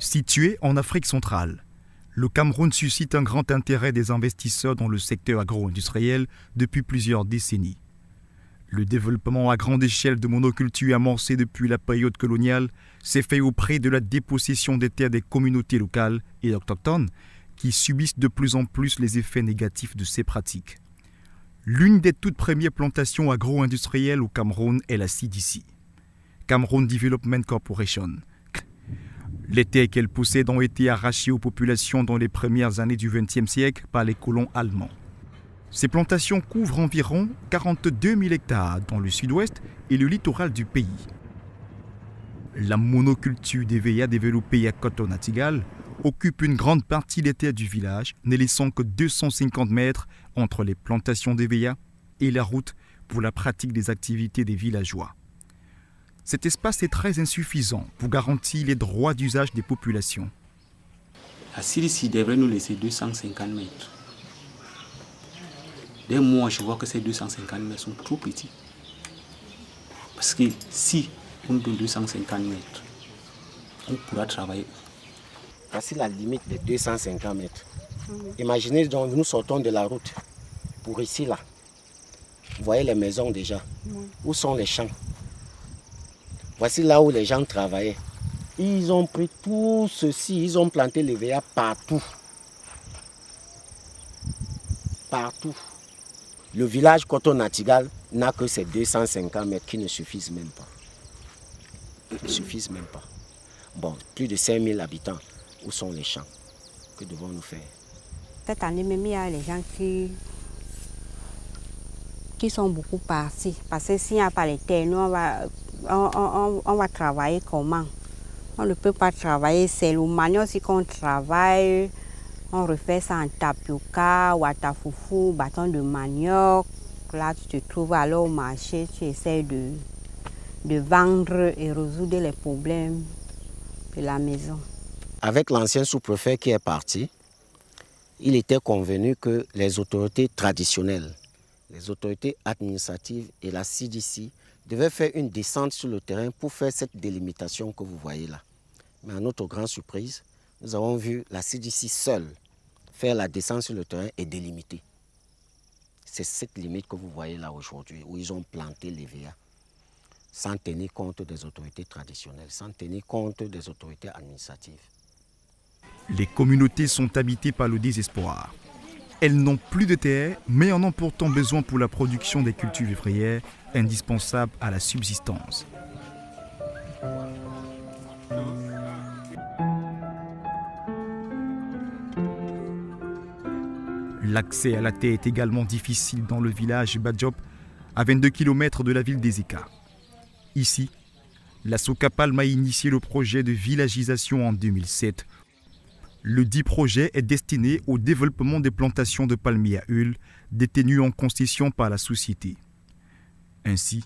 Situé en Afrique centrale, le Cameroun suscite un grand intérêt des investisseurs dans le secteur agro-industriel depuis plusieurs décennies. Le développement à grande échelle de monocultures amorcé depuis la période coloniale s'est fait au prix de la dépossession des terres des communautés locales et autochtones qui subissent de plus en plus les effets négatifs de ces pratiques. L'une des toutes premières plantations agro-industrielles au Cameroun est la CDC, Cameroun Development Corporation. Les terres qu'elle possède ont été arrachées aux populations dans les premières années du XXe siècle par les colons allemands. Ces plantations couvrent environ 42 000 hectares dans le sud-ouest et le littoral du pays. La monoculture d'Éveilla développée à Koto-Natigal occupe une grande partie des terres du village, ne laissant que 250 mètres entre les plantations d'Éveilla et la route pour la pratique des activités des villageois. Cet espace est très insuffisant pour garantir les droits d'usage des populations. La CDC devrait nous laisser 250 mètres. Dès moi, je vois que ces 250 mètres sont trop petits. Parce que si on donne 250 mètres, on pourra travailler. Voici la limite de 250 mètres. Imaginez donc, nous sortons de la route pour ici, là. Vous voyez les maisons déjà. Où sont les champs? Voici là où les gens travaillaient. Ils ont pris tout ceci, ils ont planté les VA partout. Partout. Le village Koto-Natigal n'a que ces 250 mètres qui ne suffisent même pas. Ils ne suffisent même pas. Bon, plus de 5000 habitants. Où sont les champs? Que devons-nous faire? Cette année même, il y a les gens qui sont beaucoup partis. Parce que s'il n'y a pas les terres, nous, on va travailler comment? On ne peut pas travailler, c'est le manioc aussi qu'on travaille. On refait ça en tapioca, watafoufou, bâton de manioc. Là, tu te trouves alors au marché, tu essaies de vendre et résoudre les problèmes de la maison. Avec l'ancien sous-préfet qui est parti, il était convenu que les autorités traditionnelles, les autorités administratives et la CDC devaient faire une descente sur le terrain pour faire cette délimitation que vous voyez là. Mais à notre grande surprise, nous avons vu la CDC seule faire la descente sur le terrain et délimiter. C'est cette limite que vous voyez là aujourd'hui, où ils ont planté les VA, sans tenir compte des autorités traditionnelles, sans tenir compte des autorités administratives. Les communautés sont habitées par le désespoir. Elles n'ont plus de terre, mais en ont pourtant besoin pour la production des cultures vivrières indispensables à la subsistance. L'accès à la terre est également difficile dans le village Badjop, à 22 km de la ville d'Ezeka. Ici, la Socapalm a initié le projet de villagisation en 2007. Le dit projet est destiné au développement des plantations de palmiers à huile détenues en concession par la société. Ainsi,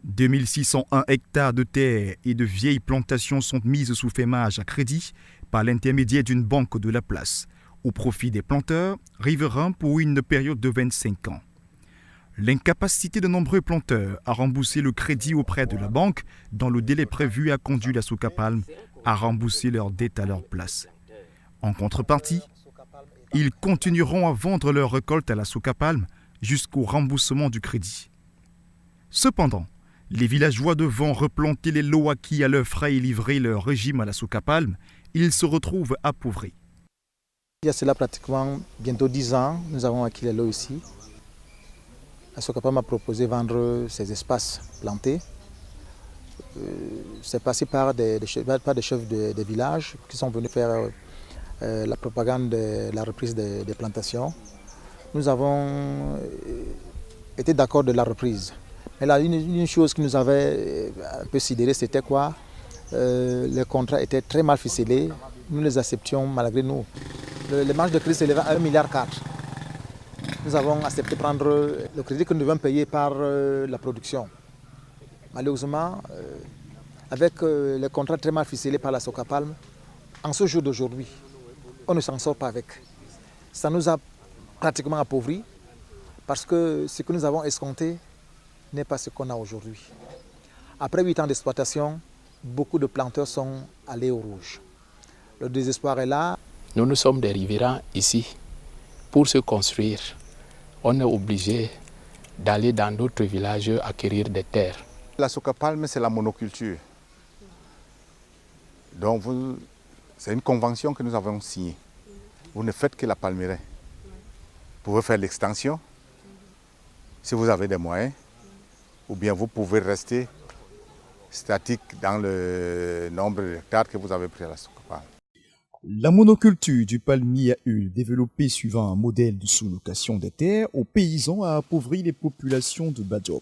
2601 hectares de terre et de vieilles plantations sont mises sous fermage à crédit par l'intermédiaire d'une banque de la place, au profit des planteurs riverains pour une période de 25 ans. L'incapacité de nombreux planteurs à rembourser le crédit auprès de la banque dans le délai prévu a conduit la Socapalm à rembourser leurs dettes à leur place. En contrepartie, ils continueront à vendre leurs récoltes à la Socapalm jusqu'au remboursement du crédit. Cependant, les villageois devant replanter les lots acquis à leurs frais et livrer leur régime à la Socapalm, ils se retrouvent appauvris. Il y a cela pratiquement bientôt 10 ans, nous avons acquis les lots ici. La Socapalm m'a proposé de vendre ces espaces plantés. C'est passé par des chefs de village qui sont venus faire la propagande de la reprise des plantations. Nous avons été d'accord de la reprise. Mais là, une chose qui nous avait un peu sidéré, c'était quoi? Les contrats étaient très mal ficelés. Nous les acceptions malgré nous. Les marges de crédit s'élevaient à 1,4 milliard. Nous avons accepté de prendre le crédit que nous devions payer par la production. Malheureusement, avec les contrats très mal ficelés par la Socapalm, en ce jour d'aujourd'hui, on ne s'en sort pas avec. Ça nous a pratiquement appauvris parce que ce que nous avons escompté n'est pas ce qu'on a aujourd'hui. Après 8 ans d'exploitation, beaucoup de planteurs sont allés au rouge. Le désespoir est là. Nous sommes des riverains ici. Pour se construire, on est obligé d'aller dans d'autres villages acquérir des terres. La soca palme, c'est la monoculture. Donc, c'est une convention que nous avons signée. Vous ne faites que la palmeraie. Vous pouvez faire l'extension, si vous avez des moyens, ou bien vous pouvez rester statique dans le nombre d'hectares que vous avez pris à la soca palme. La monoculture du palmier à huile, développée suivant un modèle de sous-location des terres aux paysans, a appauvri les populations de Badiop.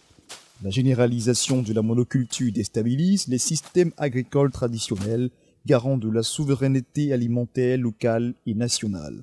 La généralisation de la monoculture déstabilise les systèmes agricoles traditionnels, garants de la souveraineté alimentaire locale et nationale.